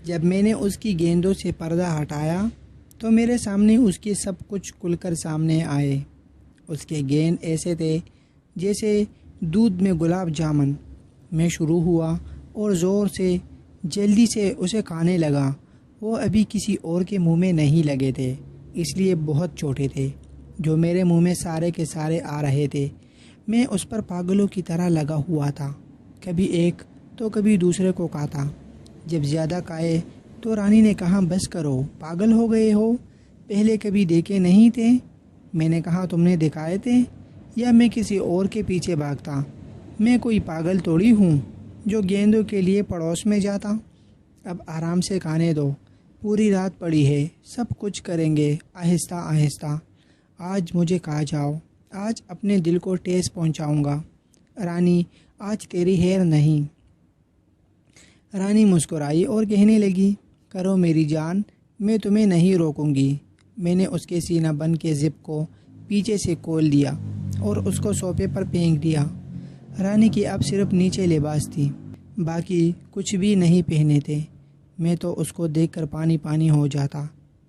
جب میں نے اس کی گیندوں سے پردہ ہٹایا تو میرے سامنے اس کے سب کچھ کھل کر سامنے آئے۔ اس کے گیند ایسے تھے جیسے دودھ میں گلاب جامن۔ میں شروع ہوا اور زور سے جلدی سے اسے کھانے لگا۔ وہ ابھی کسی اور کے منہ میں نہیں لگے تھے، اس لیے بہت چھوٹے تھے، جو میرے منہ میں سارے کے سارے آ رہے تھے۔ میں اس پر پاگلوں کی طرح لگا ہوا تھا، کبھی ایک تو کبھی دوسرے کو کھاتا۔ جب زیادہ کھائے تو رانی نے کہا بس کرو، پاگل ہو گئے ہو، پہلے کبھی دیکھے نہیں تھے؟ میں نے کہا تم نے دکھائے تھے یا میں کسی اور کے پیچھے بھاگتا؟ میں کوئی پاگل تھوڑی ہوں جو گیندوں کے لیے پڑوس میں جاتا۔ اب آرام سے کھانے دو، پوری رات پڑی ہے، سب کچھ کریں گے آہستہ آہستہ۔ آج مجھے کھا جاؤ، آج اپنے دل کو ٹھیس پہنچاؤں گا۔ رانی آج تیری خیر نہیں۔ رانی مسکرائی اور کہنے لگی کرو میری جان، میں تمہیں نہیں روکوں گی۔ میں نے اس کے سینہ بند کے زپ کو پیچھے سے کھول دیا اور اس کو صوفے پر پھینک دیا۔ رانی کی اب صرف نیچے لباس تھی، باقی کچھ بھی نہیں پہنے تھے۔ میں تو اس کو دیکھ کر پانی پانی ہو جاتا۔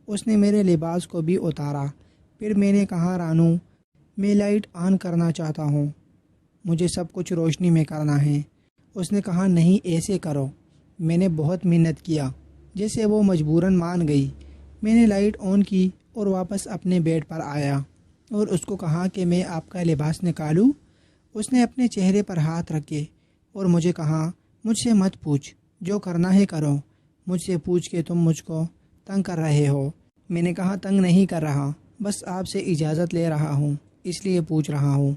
اس نے میرے لباس کو بھی اتارا۔ پھر میں نے کہا رانو، میں لائٹ آن کرنا چاہتا ہوں، مجھے سب کچھ روشنی میں کرنا ہے۔ اس نے کہا نہیں، ایسے کرو۔ میں نے بہت محنت کیا جیسے وہ مجبوراً مان گئی۔ میں نے لائٹ آن کی اور واپس اپنے بیڈ پر آیا اور اس کو کہا کہ میں آپ کا لباس نکالوں۔ اس نے اپنے چہرے پر ہاتھ رکھے اور مجھے کہا مجھ سے مت پوچھ، جو کرنا ہے کرو، مجھ سے پوچھ کے تم مجھ کو تنگ کر رہے ہو۔ میں نے کہا تنگ نہیں کر رہا، بس آپ سے اجازت لے رہا ہوں، اس لیے پوچھ رہا ہوں۔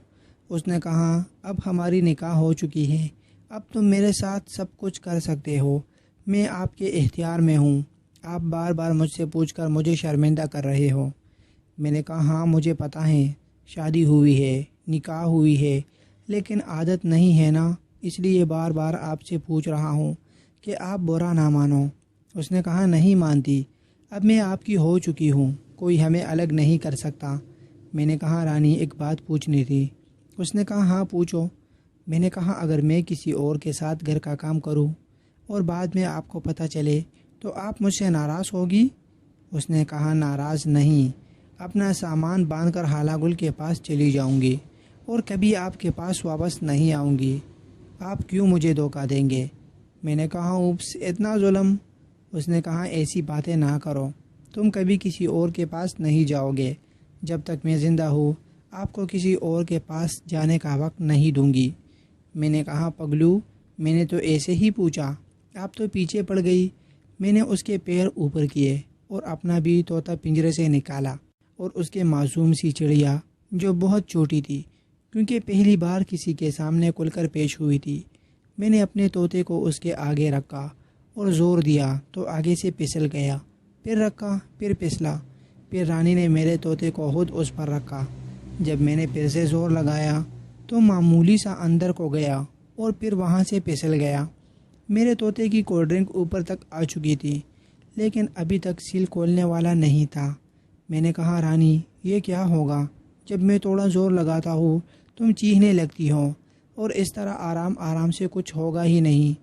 اس نے کہا اب ہماری نکاح ہو چکی ہے، اب تم میرے ساتھ سب کچھ کر سکتے ہو، میں آپ کے اختیار میں ہوں۔ آپ بار بار مجھ سے پوچھ کر مجھے شرمندہ کر رہے ہو۔ میں نے کہا ہاں مجھے پتہ ہے، شادی ہوئی ہے، نکاح ہوئی ہے، لیکن عادت نہیں ہے نا، اس لیے بار بار آپ سے پوچھ رہا ہوں کہ آپ برا نہ مانو۔ اس نے کہا نہیں مانتی، اب میں آپ کی ہو چکی ہوں، کوئی ہمیں الگ نہیں کر سکتا۔ میں نے کہا رانی ایک بات پوچھنی تھی۔ اس نے کہا ہاں پوچھو۔ میں نے کہا اگر میں کسی اور کے ساتھ گھر کا کام کروں اور بعد میں آپ کو پتہ چلے تو آپ مجھ سے ناراض ہوگی؟ اس نے کہا ناراض نہیں، اپنا سامان باندھ کر حالہ گل کے پاس چلی جاؤں گی اور کبھی آپ کے پاس واپس نہیں آؤں گی۔ آپ کیوں مجھے دھوکہ دیں گے؟ میں نے کہا اوپس، اتنا ظلم۔ اس نے کہا ایسی باتیں نہ کرو، تم کبھی کسی اور کے پاس نہیں جاؤ گے، جب تک میں زندہ ہوں آپ کو کسی اور کے پاس جانے کا وقت نہیں دوں گی۔ میں نے کہا پگلو، میں نے تو ایسے ہی پوچھا، آپ تو پیچھے پڑ گئی۔ میں نے اس کے پیر اوپر کیے اور اپنا بھی طوطا پنجرے سے نکالا اور اس کے معصوم سی چڑیا جو بہت چھوٹی تھی کیونکہ پہلی بار کسی کے سامنے کھل کر پیش ہوئی تھی، میں نے اپنے طوطے کو اس کے آگے رکھا اور زور دیا تو آگے سے پھسل گیا، پھر رکھا، پھر پھسلا، پھر رانی نے میرے طوطے کو خود اس پر رکھا۔ جب میں نے پھر سے زور لگایا تو معمولی سا اندر کو گیا اور پھر وہاں سے پھسل گیا۔ میرے طوطے کی کولڈ ڈرنک اوپر تک آ چکی تھی لیکن ابھی تک سیل کھولنے والا نہیں تھا۔ میں نے کہا رانی یہ کیا ہوگا، جب میں تھوڑا زور لگاتا ہوں تم چیخنے لگتی ہو اور اس طرح آرام آرام سے کچھ ہوگا ہی نہیں۔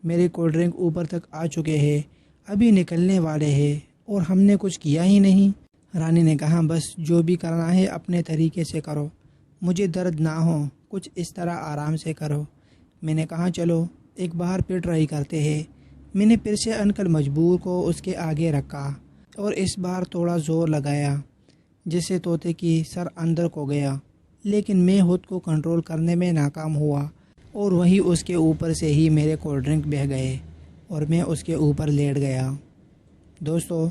میرے کولڈ ڈرنک اوپر تک آ چکے ہیں، ابھی نکلنے والے ہیں اور ہم نے کچھ کیا ہی نہیں۔ رانی نے کہا بس جو بھی کرنا ہے اپنے طریقے سے کرو، مجھے درد نہ ہو، کچھ اس طرح آرام سے کرو۔ میں نے کہا چلو ایک بار پھر ٹرائی کرتے ہیں۔ میں نے پھر سے انکل مجبور کو اس کے آگے رکھا اور اس بار تھوڑا زور لگایا جس سے طوطے کی سر اندر کو گیا، لیکن میں خود کو کنٹرول کرنے میں ناکام ہوا اور وہی اس کے اوپر سے ہی میرے کولڈ ڈرنک بہہ گئے اور میں اس کے اوپر لیٹ گیا۔ دوستو